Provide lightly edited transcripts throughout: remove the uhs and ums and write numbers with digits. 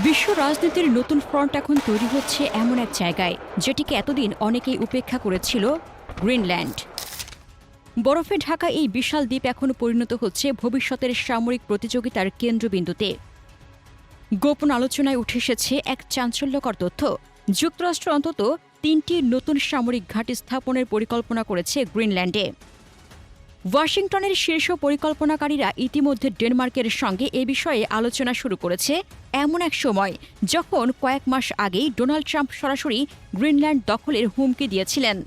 বিশ্ব রাজনীতির নতুন ফ্রন্ট এখন তৈরি হচ্ছে এমন এক জায়গায় যেটিকে এতদিন অনেকেই উপেক্ষা করেছিল, গ্রিনল্যান্ড। বরফে ঢাকা এই বিশাল দ্বীপ এখন পরিণত হচ্ছে ভবিষ্যতের সামরিক প্রতিযোগিতার কেন্দ্রবিন্দুতে। গোপন আলোচনায় উঠে এসেছে এক চাঞ্চল্যকর তথ্য। যুক্তরাষ্ট্র অন্তত ৩টি নতুন সামরিক ঘাঁটি স্থাপনের পরিকল্পনা করেছে গ্রিনল্যান্ডে। ওয়াশিংটনের শীর্ষ পরিকল্পনাকারীরা ইতিমধ্যে ডেনমার্কের সঙ্গে এ বিষয়ে আলোচনা শুরু করেছে এমন এক সময় যখন কয়েক মাস আগেই ডোনাল্ড ট্রাম্প সরাসরি গ্রিনল্যান্ড দখলের হুমকি দিয়েছিলেন।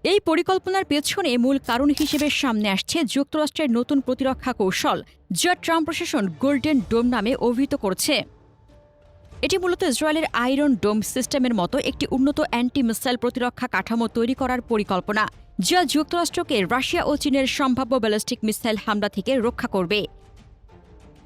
এই পরিকল্পনার পেছনে মূল কারণ হিসেবে সামনে আসছে যুক্তরাষ্ট্রের নতুন প্রতিরক্ষা কৌশল, যা ট্রাম্প প্রশাসন গোল্ডেন ডোম নামে অভিহিত করছে। এটি মূলত ইসরায়েলের আয়রন ডোম সিস্টেমের মতো একটি উন্নত অ্যান্টি মিসাইল প্রতিরক্ষা কাঠামো তৈরি করার পরিকল্পনা, যা যুক্তরাষ্ট্রকে রাশিয়া ও চীনের সম্ভাব্য ব্যালিস্টিক মিসাইল হামলা থেকে রক্ষা করবে।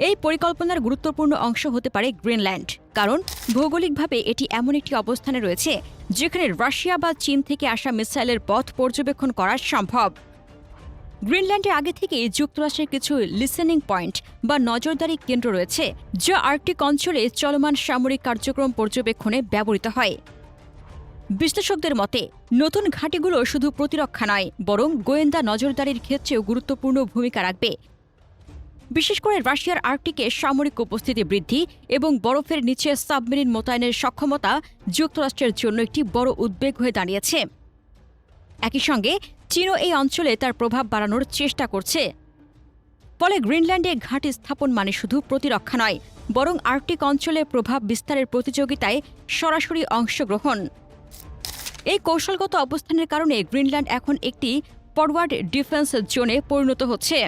এই পরিকল্পনার গুরুত্বপূর্ণ অংশ হতে পারে গ্রিনল্যান্ড, কারণ ভৌগোলিকভাবে এটি এমন একটি অবস্থানে রয়েছে যেখানে রাশিয়া বা চীন থেকে আসা মিসাইলের পথ পর্যবেক্ষণ করা সম্ভব। গ্রিনল্যান্ডে আগে থেকেই যুক্তরাষ্ট্রের কিছু লিসেনিং পয়েন্ট বা নজরদারি কেন্দ্র রয়েছে, যা আর্কটিক অঞ্চলে চলমান সামরিক কার্যক্রম পর্যবেক্ষণে ব্যবহৃত হয়। বিশ্লেষকদের মতে নতুন ঘাঁটিগুলো শুধু প্রতিরক্ষা নয়, বরং গোয়েন্দা নজরদারির ক্ষেত্রেও গুরুত্বপূর্ণ ভূমিকা রাখবে। বিশেষ করে রাশিয়ার আর্কটিকে সামরিক উপস্থিতি বৃদ্ধি এবং বরফের নিচে সাবমেরিন মোতায়েনের সক্ষমতা যুক্তরাষ্ট্রের জন্য একটি বড় উদ্বেগ হয়ে দাঁড়িয়েছে। একই সঙ্গে চীনও এই অঞ্চলে তার প্রভাব বাড়ানোর চেষ্টা করছে। ফলে গ্রিনল্যান্ডে ঘাঁটি স্থাপন মানে শুধু প্রতিরক্ষা নয়, বরং আর্কটিক অঞ্চলে প্রভাব বিস্তারের প্রতিযোগিতায় সরাসরি অংশগ্রহণ। এই কৌশলগত অবস্থানের কারণে গ্রিনল্যান্ড এখন একটি ফরওয়ার্ড ডিফেন্স জোনে পরিণত হচ্ছে।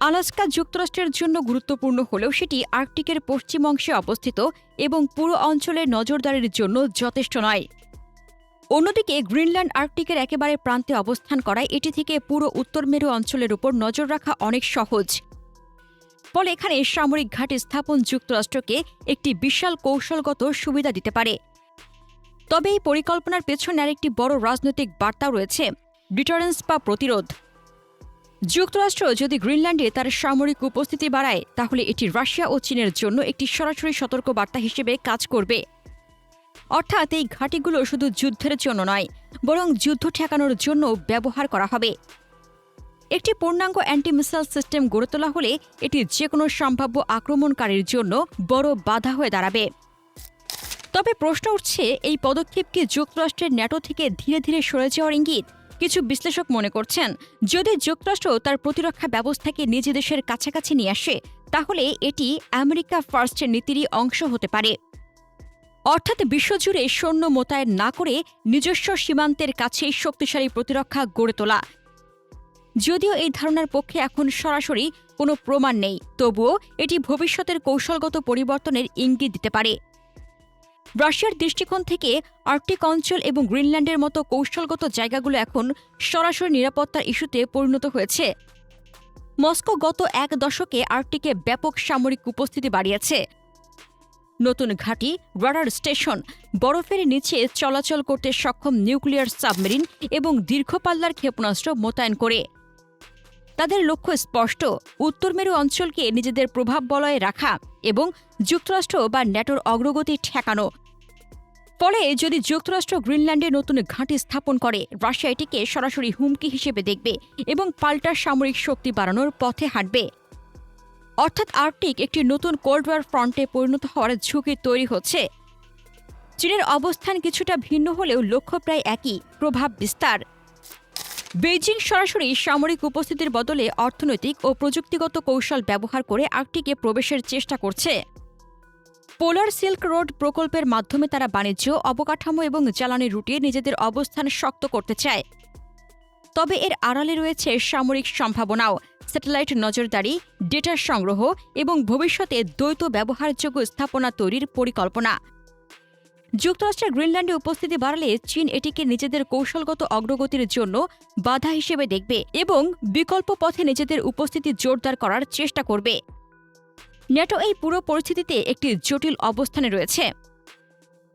আলাস্কা যুক্তরাষ্ট্রের জন্য গুরুত্বপূর্ণ হলেও সেটি আর্কটিকের পশ্চিম অংশে অবস্থিত এবং পুরো অঞ্চলে নজরদারির জন্য যথেষ্ট নয়। অন্যদিকে গ্রিনল্যান্ড আর্কটিকের একেবারে প্রান্তে অবস্থান করায় এটি থেকে পুরো উত্তর মেরু অঞ্চলের উপর নজর রাখা অনেক সহজ। ফলে এখানে সামরিক ঘাঁটি স্থাপন যুক্তরাষ্ট্রকে একটি বিশাল কৌশলগত সুবিধা দিতে পারে। তবে এই পরিকল্পনার পেছনে আরেকটি বড় রাজনৈতিক বার্তাও রয়েছে, ডিটারেন্স বা প্রতিরোধ। যুক্তরাষ্ট্র যদি গ্রিনল্যান্ডে তার সামরিক উপস্থিতি বাড়ায়, তাহলে এটি রাশিয়া ও চীনের জন্য একটি সরাসরি সতর্কবার্তা হিসেবে কাজ করবে। অর্থাৎ এই ঘাঁটিগুলো শুধু যুদ্ধের জন্য নয়, বরং যুদ্ধ ঠেকানোর জন্য ব্যবহার করা হবে। একটি পূর্ণাঙ্গ অ্যান্টি মিসাইল সিস্টেম গড়ে তোলা হলে এটি যেকোনো সম্ভাব্য আক্রমণকারীর জন্য বড় বাধা হয়ে দাঁড়াবে। তবে প্রশ্ন উঠছে, এই পদক্ষেপ কি যুক্তরাষ্ট্রের ন্যাটো থেকে ধীরে ধীরে সরে যাওয়ার ইঙ্গিত? কিছু বিশ্লেষক মনে করছেন, যদি যুক্তরাষ্ট্র তার প্রতিরক্ষা ব্যবস্থাকে নিজ দেশের কাছাকাছি নিয়ে আসে, তাহলে এটি আমেরিকা ফার্স্টের নীতিরই অংশ হতে পারে। অর্থাৎ বিশ্বজুড়ে সৈন্য মোতায়েন না করে নিজস্ব সীমান্তের কাছেই শক্তিশালী প্রতিরক্ষা গড়ে তোলা। যদিও এই ধারণার পক্ষে এখন সরাসরি কোনো প্রমাণ নেই, তবুও এটি ভবিষ্যতের কৌশলগত পরিবর্তনের ইঙ্গিত দিতে পারে। রাশিয়ার দৃষ্টিকোণ থেকে আর্কটিক অঞ্চল এবং গ্রিনল্যান্ডের মতো কৌশলগত জায়গাগুলো এখন সরাসরি নিরাপত্তার ইস্যুতে পরিণত হয়েছে। মস্কো গত এক দশকে আর্কটিকে ব্যাপক সামরিক উপস্থিতি বাড়িয়েছে। নতুন ঘাঁটি, রাডার স্টেশন, বরফের নিচে চলাচল করতে সক্ষম নিউক্লিয়ার সাবমেরিন এবং দীর্ঘপাল্লার ক্ষেপণাস্ত্র মোতায়েন করে। তাদের লক্ষ্য স্পষ্ট, উত্তর মেরু অঞ্চলকে নিজেদের প্রভাব বলয়ে রাখা এবং যুক্তরাষ্ট্র বা ন্যাটোর অগ্রগতি ঠেকানো। ফলে যদি যুক্তরাষ্ট্র গ্রিনল্যান্ডে নতুন ঘাঁটি স্থাপন করে, রাশিয়া এটিকে সরাসরি হুমকি হিসেবে দেখবে এবং পাল্টা সামরিক শক্তি বাড়ানোর পথে হাঁটবে। অর্থাৎ আর্কটিক একটি নতুন কোল্ড ওয়ার ফ্রন্টে পরিণত হওয়ার ঝুঁকি তৈরি হচ্ছে। চীনের অবস্থান কিছুটা ভিন্ন হলেও লক্ষ্য প্রায় একই, প্রভাব বিস্তার। বেইজিং সরাসরি সামরিক উপস্থিতির বদলে অর্থনৈতিক ও প্রযুক্তিগত কৌশল ব্যবহার করে আর্কটিকে প্রবেশের চেষ্টা করছে। পোলার সিল্ক রোড প্রকল্পের মাধ্যমে তারা বাণিজ্য, অবকাঠামো এবং জ্বালানি রুটে নিজেদের অবস্থান শক্ত করতে চায়। তবে এর আড়ালে রয়েছে সামরিক সম্ভাবনাও, স্যাটেলাইট নজরদারি, ডেটা সংগ্রহ এবং ভবিষ্যতে দ্বৈত ব্যবহারযোগ্য স্থাপনা তৈরির পরিকল্পনা। যুক্তরাষ্ট্রের গ্রিনল্যান্ডে উপস্থিতি বাড়ালে চীন এটিকে নিজেদের কৌশলগত অগ্রগতির জন্য বাধা হিসেবে দেখবে এবং বিকল্প পথে নিজেদের উপস্থিতি জোরদার করার চেষ্টা করবে। ন্যাটো এই পুরো পরিস্থিতিতে একটি জটিল অবস্থানে রয়েছে।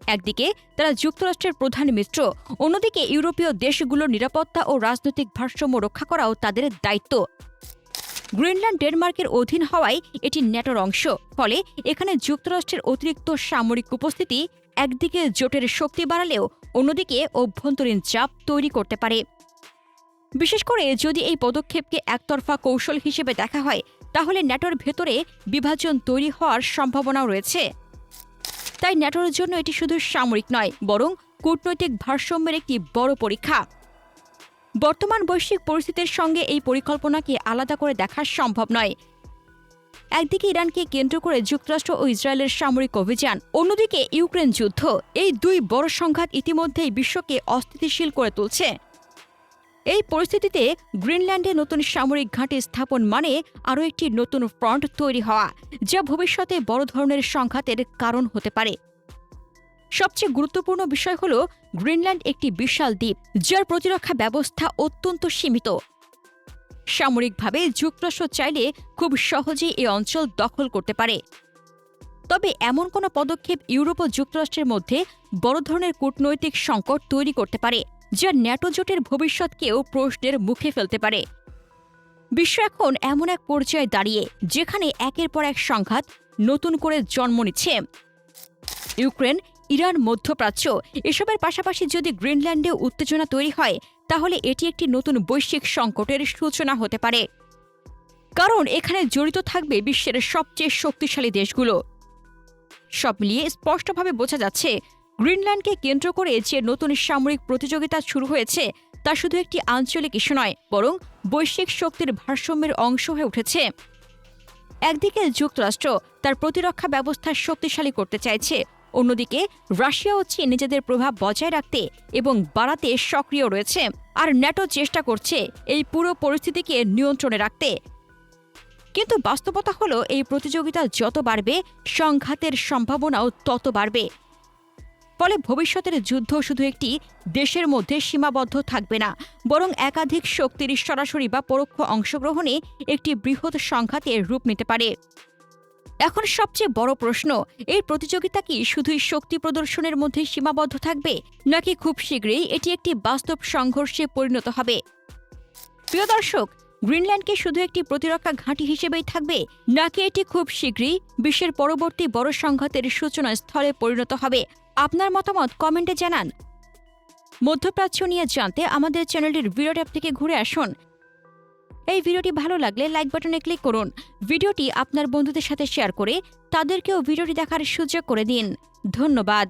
একদিকে তারা যুক্তরাষ্ট্রের প্রধান মিত্র, অন্যদিকে ইউরোপীয় দেশগুলোর নিরাপত্তা ও রাজনৈতিক ভারসাম্য রক্ষা করাও তাদের দায়িত্ব। গ্রিনল্যান্ড ডেনমার্কের অধীন হওয়ায় এটি ন্যাটোর অংশ, ফলে এখানে যুক্তরাষ্ট্রের অতিরিক্ত সামরিক উপস্থিতি একদিকে জোটের শক্তি বাড়ালেও অন্যদিকে অভ্যন্তরীণ চাপ তৈরি করতে পারে। বিশেষ করে যদি এই পদক্ষেপকে একতরফা কৌশল হিসেবে দেখা হয়, তাহলে ন্যাটোর ভেতরে বিভাজন তৈরি হওয়ার সম্ভাবনাও রয়েছে। তাই ন্যাটোর জন্য এটি শুধু সামরিক নয়, বরং কূটনৈতিক ভারসাম্যের একটি বড় পরীক্ষা। বর্তমান বৈশ্বিক পরিস্থিতির সঙ্গে এই পরিকল্পনাকে আলাদা করে দেখা সম্ভব নয়। একদিকে ইরানকে কেন্দ্র করে যুক্তরাষ্ট্র ও ইসরায়েলের সামরিক অভিযান, অন্যদিকে ইউক্রেন যুদ্ধ। এই দুই বড় সংঘাত ইতিমধ্যেই বিশ্বকে অস্থিতিশীল করে তুলছে। এই পরিস্থিতিতে গ্রিনল্যান্ডে নতুন সামরিক ঘাঁটি স্থাপন মানে আরও একটি নতুন ফ্রন্ট তৈরি হওয়া, যা ভবিষ্যতে বড় ধরনের সংঘাতের কারণ হতে পারে। সবচেয়ে গুরুত্বপূর্ণ বিষয় হল, গ্রিনল্যান্ড একটি বিশাল দ্বীপ, যার প্রতিরক্ষা ব্যবস্থা অত্যন্ত সীমিত। সামরিকভাবে যুক্তরাষ্ট্র চাইলে খুব সহজেই এই অঞ্চল দখল করতে পারে। তবে এমন কোনো পদক্ষেপ ইউরোপ ও যুক্তরাষ্ট্রের মধ্যে বড় ধরনের কূটনৈতিক সংকট তৈরি করতে পারে, যা ন্যাটো জোটের ভবিষ্যৎকেও প্রশ্নের মুখে ফেলতে পারে। বিশ্ব এখন এমন এক পর্যায়ে দাঁড়িয়ে যেখানে একের পর এক সংঘাত নতুন করে জন্ম নিচ্ছে। ইউক্রেন, ইরান, মধ্যপ্রাচ্য এসবের পাশাপাশি যদি গ্রিনল্যান্ডে উত্তেজনা তৈরি হয়, তাহলে এটি একটি নতুন বৈশ্বিক সংকটের সূচনা হতে পারে। কারণ এখানে জড়িত থাকবে বিশ্বের সবচেয়ে শক্তিশালী দেশগুলো। সব মিলিয়ে স্পষ্টভাবে বোঝা যাচ্ছে, গ্রিনল্যান্ডকে কেন্দ্র করে যে নতুন সামরিক প্রতিযোগিতা শুরু হয়েছে, তা শুধু একটি আঞ্চলিক ইস্যু নয়, বরং বৈশ্বিক শক্তির ভারসাম্যের অংশ হয়ে উঠেছে। একদিকে যুক্তরাষ্ট্র তার প্রতিরক্ষা ব্যবস্থা শক্তিশালী করতে চাইছে, অন্যদিকে রাশিয়া ও চীন নিজেদের প্রভাব বজায় রাখতে এবং বাড়াতে সক্রিয় রয়েছে, আর ন্যাটো চেষ্টা করছে এই পুরো পরিস্থিতিকে নিয়ন্ত্রণে রাখতে। কিন্তু বাস্তবতা হলো, এই প্রতিযোগিতা যত বাড়বে, সংঘাতের সম্ভাবনাও তত বাড়বে। ফলে ভবিষ্যতের যুদ্ধ শুধু একটি দেশের মধ্যে সীমাবদ্ধ থাকবে না, বরং একাধিক শক্তির সরাসরি বা পরোক্ষ অংশগ্রহণে একটি বৃহৎ সংঘাতের রূপ নিতে পারে। এখন সবচেয়ে বড় প্রশ্ন, এই প্রতিযোগিতা কি শুধুই শক্তি প্রদর্শনের মধ্যে সীমাবদ্ধ থাকবে, নাকি খুব শীঘ্রই এটি একটি বাস্তব সংঘর্ষে পরিণত হবে? প্রিয় দর্শক, গ্রিনল্যান্ডকে শুধু একটি প্রতিরক্ষা ঘাঁটি হিসেবেই থাকবে, নাকি এটি খুব শীঘ্রই বিশ্বের পরবর্তী বড় সংঘাতের সূচনা স্থলে পরিণত হবে? আপনার মতামত কমেন্টে জানান। মধ্যপ্রাচ্য নিয়ে জানতে আমাদের চ্যানেলটির ভিডিও ট্যাব থেকে ঘুরে আসুন। এই ভিডিওটি ভালো লাগলে লাইক বাটনে ক্লিক করুন। ভিডিওটি আপনার বন্ধুদের সাথে শেয়ার করে তাদেরকেও ভিডিওটি দেখার সুযোগ করে দিন। ধন্যবাদ।